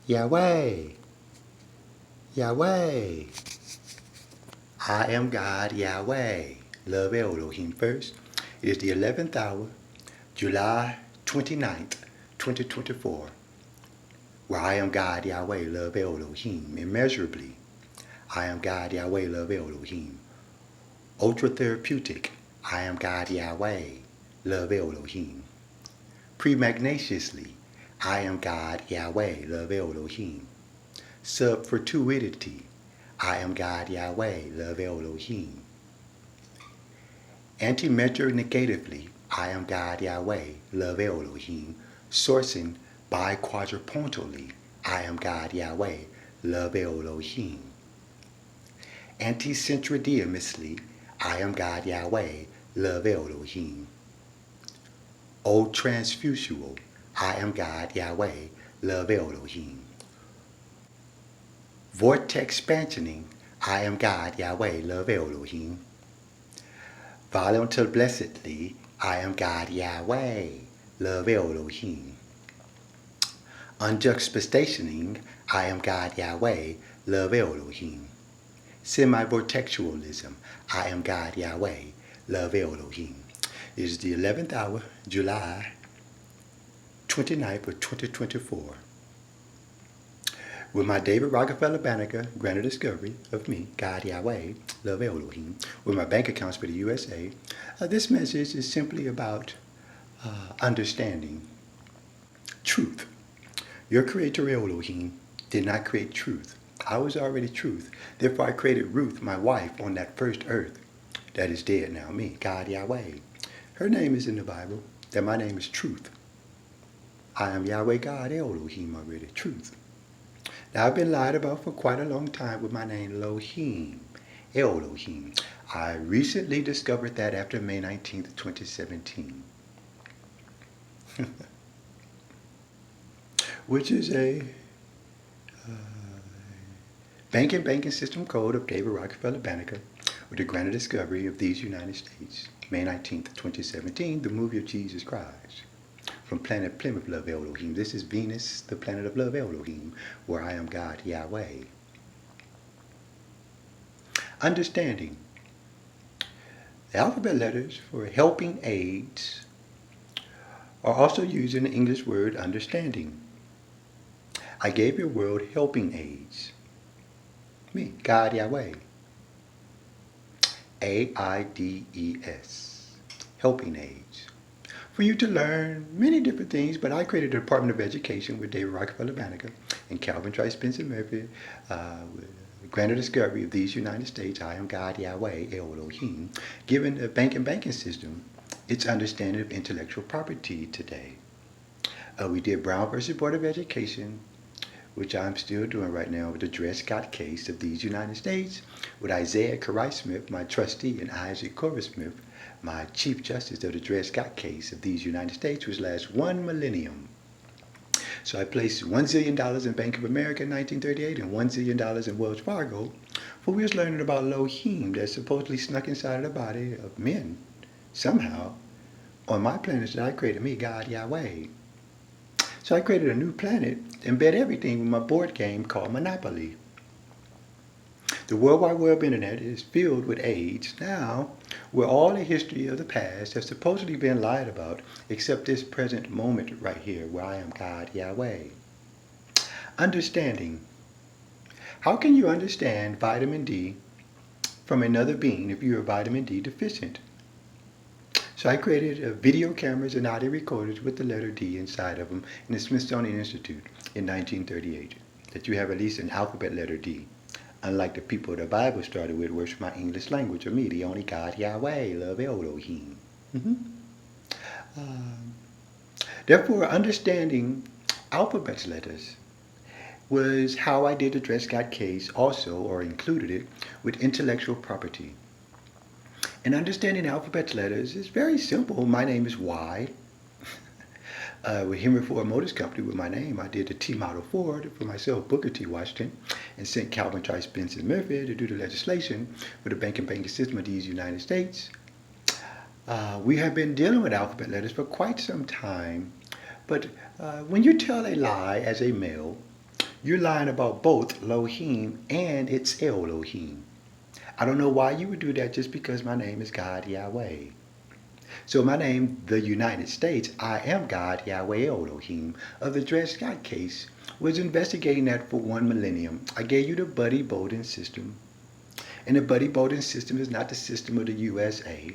Yahweh, Yahweh. I am God, Yahweh. Love Elohim first. It is the 11th hour, July 29th, 2024. Where I am God, Yahweh, love Elohim immeasurably. I am God, Yahweh, love Elohim. Ultra therapeutic. I am God, Yahweh, love Elohim. Premagnaciously. I am God, Yahweh, love Elohim. Subfortuity. I am God, Yahweh, love Elohim. Antimetronegatively. I am God, Yahweh, love Elohim. Sourcing biquadrupontally. I am God, Yahweh, love Elohim. Anticentrodiumously. I am God, Yahweh, love Elohim. O transfusual. I am God, Yahweh, love Elohim. Vortex expansioning. I am God, Yahweh, love Elohim. Voluntar blessedly. I am God, Yahweh, love Elohim. Unjuxtapositioning. I am God, Yahweh, love Elohim. Semi-vortexualism. I am God, Yahweh, love Elohim. It is the 11th hour, July 29th of 2024. With my David Rockafellow Banneker, granted discovery of me, God Yahweh, love Elohim, with my bank accounts for the USA, this message is simply about understanding truth. Your creator Elohim did not create truth. I was already truth. Therefore I created Ruth, my wife, on that first earth that is dead now, me, God Yahweh. Her name is in the Bible, that my name is truth. I am Yahweh God Elohim already, truth. Now, I've been lied about for quite a long time with my name Elohim, Elohim. I recently discovered that after May 19th, 2017, which is a banking system code of David Rockafellow Banneker with the granted discovery of these United States, May 19th, 2017, the movie of Jesus Christ. From planet Plymouth, love Elohim. This is Venus, the planet of love Elohim, where I am God, Yahweh. Understanding. The alphabet letters for helping aids are also used in the English word understanding. I gave your world helping aids. Me, God, Yahweh. AIDS. Helping aids. For you to learn many different things, but I created a Department of Education with David Rockafellow Banneker and Calvin Trice Spencer Murphy, with the granted discovery of these United States. I am God, Yahweh, Elohim, given the banking system its understanding of intellectual property today. We did Brown versus Board of Education, which I'm still doing right now with the Dred Scott case of these United States, with Isaiah Carey Smith, my trustee, and Isaac Corey Smith, my Chief Justice of the Dred Scott case of these United States, which lasts 1 millennium. So I placed $1 zillion in Bank of America in 1938 and $1 zillion in Wells Fargo, for we was learning about Elohim that supposedly snuck inside of the body of men, somehow, on my planet that I created, me, God, Yahweh. So I created a new planet and bet everything with my board game called Monopoly. The World Wide Web Internet is filled with AIDS now, where all the history of the past has supposedly been lied about, except this present moment right here, where I am God, Yahweh. Understanding. How can you understand vitamin D from another being if you are vitamin D deficient? So I created video cameras and audio recorders with the letter D inside of them in the Smithsonian Institute in 1938, that you have at least an alphabet letter D. Unlike the people the Bible started with, worship my English language, or me, the only God, Yahweh, love Elohim. Therefore, understanding alphabet letters was how I did the Dred Scott case also, or included it, with intellectual property. And understanding alphabet letters is very simple. My name is Y. With Henry Ford Motors Company, with my name, I did the T Model Ford for myself, Booker T. Washington, and sent Calvin Trice Spencer Murphy to do the legislation for the banking system of these United States. We have been dealing with alphabet letters for quite some time, but when you tell a lie as a male, You're lying about both Elohim and its Elohim. I don't know why you would do that just because my name is God Yahweh. So my name, the United States, I am God Yahweh Elohim of the Dred Scott case, was investigating that for 1 millennium. I gave you the Buddy Bolden system. And the Buddy Bolden system is not the system of the USA.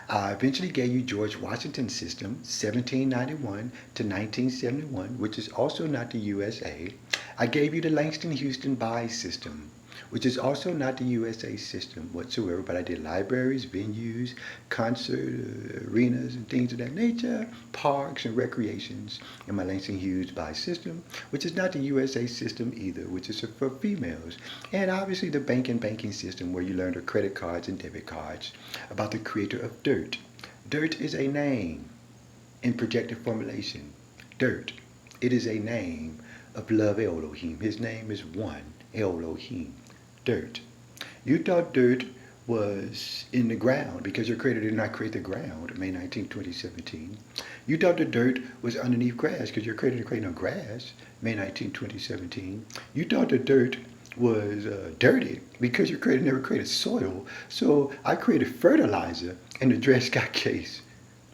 I eventually gave you George Washington's system, 1791 to 1971, which is also not the USA. I gave you the Langston Huston Buy system, which is also not the USA system whatsoever, but I did libraries, venues, concert arenas, and things of that nature, parks and recreations in my Langston Hughes Buy system, which is not the USA system either, which is for females. And obviously the banking system where you learn the credit cards and debit cards about the creator of dirt. Dirt is a name in projective formulation. Dirt. It is a name of love Elohim. His name is one, Elohim. Dirt. You thought dirt was in the ground because your creator did not create the ground, May 19, 2017. You thought the dirt was underneath grass because your creator didn't create no grass, May 19, 2017. You thought the dirt was dirty because your creator never created soil. So I created fertilizer in the Dred Scott case.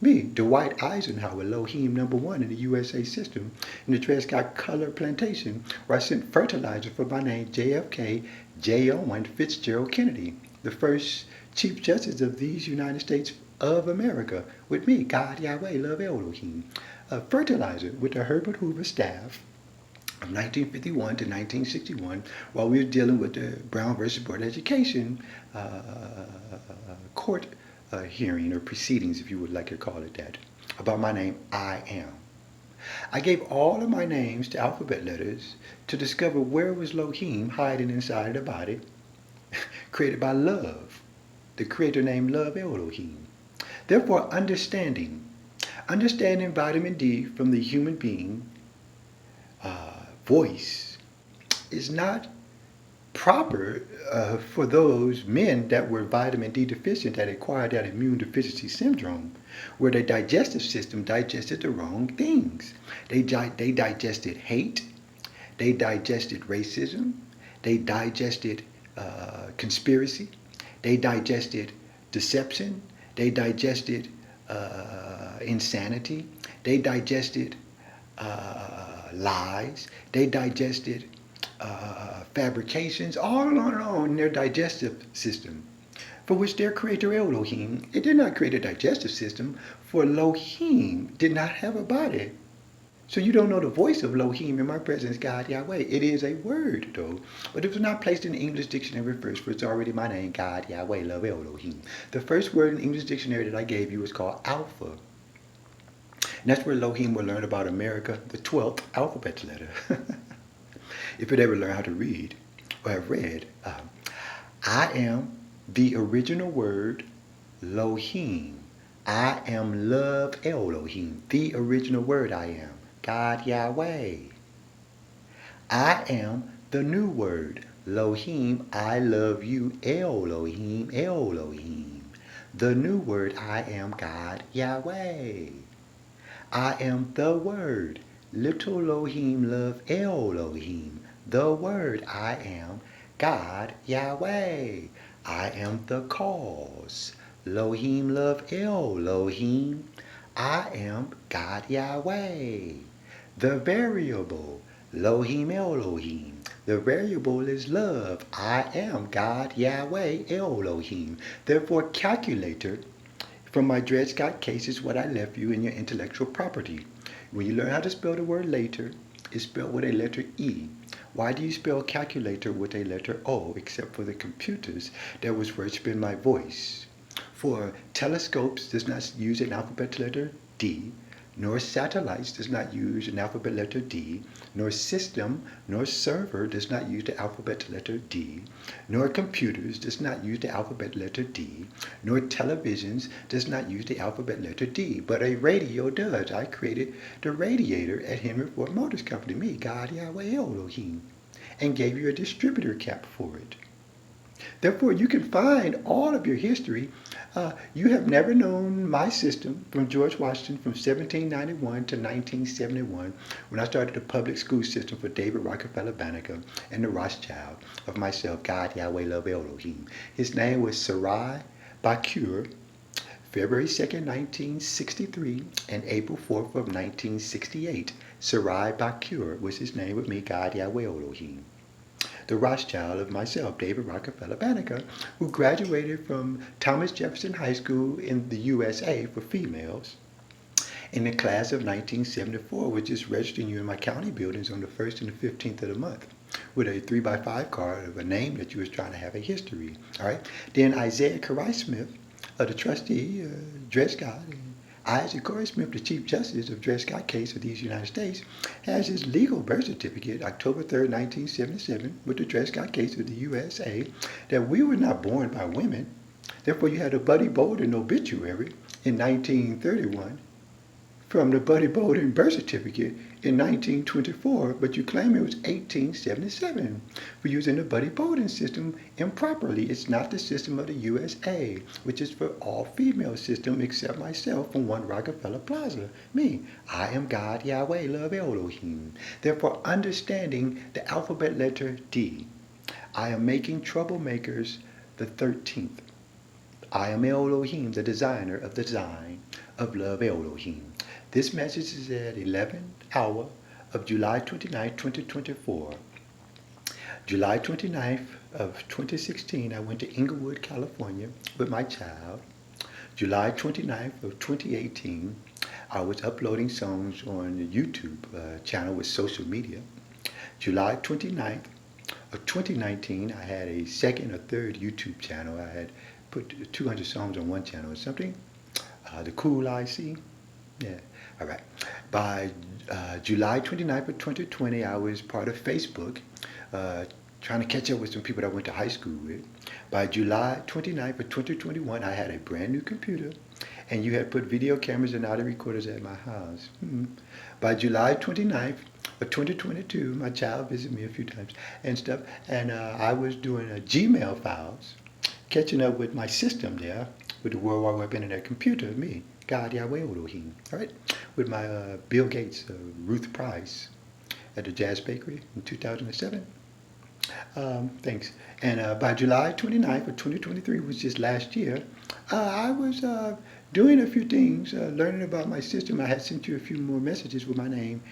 Me, Dwight Eisenhower, Elohim #1 in the USA system, in the Dred Scott Color Plantation, where I sent fertilizer for my name, JFK J. Owen Fitzgerald Kennedy, the first Chief Justice of these United States of America, with me, God Yahweh, love Elohim. Fertilizer with the Herbert Hoover staff from 1951 to 1961, while we were dealing with the Brown versus Board of Education court hearing or proceedings, if you would like to call it that, about my name, I am. I gave all of my names to alphabet letters to discover where was Elohim hiding inside the body, created by love, the creator named Love Elohim. Therefore, understanding vitamin D from the human being voice is not proper for those men that were vitamin D deficient that acquired that immune deficiency syndrome, where their digestive system digested the wrong things. They digested hate, they digested racism, they digested conspiracy, they digested deception, they digested insanity, they digested lies, they digested fabrications, all on in their digestive system, for which their creator Elohim, it did not create a digestive system, for Elohim did not have a body. So you don't know the voice of Elohim in my presence, God Yahweh. It is a word, though, but it was not placed in the English dictionary first, for it's already my name, God Yahweh, love Elohim. The first word in the English dictionary that I gave you was called Alpha. And that's where Elohim will learn about America, the 12th alphabet letter. If it ever learned how to read or have read, I am the original word Elohim. I am love Elohim, the original word I am, God Yahweh. I am the new word Elohim, I love you, Elohim, Elohim. The new word I am, God Yahweh. I am the word, little Elohim, love Elohim. The word I am, God Yahweh. I am the cause, Elohim, love Elohim. I am God Yahweh. The variable, Elohim, Elohim. The variable is love. I am God Yahweh, Elohim. Therefore, calculator from my Dred Scott case is what I left you in your intellectual property. When you learn how to spell the word later, it's spelled with a letter E. Why do you spell calculator with a letter O, except for the computers that was where it's been my voice? For telescopes does not use an alphabet letter D, nor satellites does not use an alphabet letter D, nor system, nor server does not use the alphabet letter D, nor computers does not use the alphabet letter D, nor televisions does not use the alphabet letter D, but a radio does. I created the radiator at Henry Ford Motors Company, me, God Yahweh Elohim, and gave you a distributor cap for it. Therefore, you can find all of your history You have never known my system from George Washington from 1791 to 1971 when I started the public school system for David Rockafellow Banneker and the Rothschild of myself, God, Yahweh, Love, Elohim. His name was Sarai Bakur, February 2nd, 1963, and April 4th of 1968. Sarai Bakur was his name with me, God, Yahweh, Elohim. The Rothschild of myself, David Rockafellow Banneker, who graduated from Thomas Jefferson High School in the USA for females in the class of 1974, which is registering you in my county buildings on the 1st and the 15th of the month with a 3x5 card of a name that you was trying to have a history. All right. Then Isaiah Carai Smith, the trustee, Dred Scott, and Isaac Corey Smith, the Chief Justice of Dred Scott case of these United States, has his legal birth certificate, October 3rd, 1977, with the Dred Scott case of the USA, that we were not born by women. Therefore, you had a Buddy Bolden obituary in 1931 from the Buddy Bolden birth certificate in 1924, but you claim it was 1877 for using the Buddy Bolden system improperly. It's not the system of the USA, which is for all female system except myself from One Rockefeller Plaza. Me, I am God, Yahweh, Love, Elohim. Therefore, understanding the alphabet letter D, I am making troublemakers the 13th. I am Elohim, the designer of the design of Love, Elohim. This message is at 11th hour of July 29, 2024. July 29th of 2016, I went to Inglewood, California with my child. July 29th of 2018, I was uploading songs on the YouTube channel with social media. July 29th of 2019, I had a second or third YouTube channel. I had put 200 songs on one channel or something. The Cool IC. Yeah, all right. By July 29th of 2020, I was part of Facebook, trying to catch up with some people that I went to high school with. By July 29th of 2021, I had a brand new computer, and you had put video cameras and audio recorders at my house. By July 29th of 2022, my child visited me a few times and stuff, and I was doing Gmail files, catching up with my system there, with the World Wide Web Internet computer, me, God, Yahweh, Elohim, all right, with my Bill Gates, Ruth Price, at the Jazz Bakery in 2007. Thanks. And by July 29th of 2023, which is last year, I was doing a few things, learning about my system. I had sent you a few more messages with my name,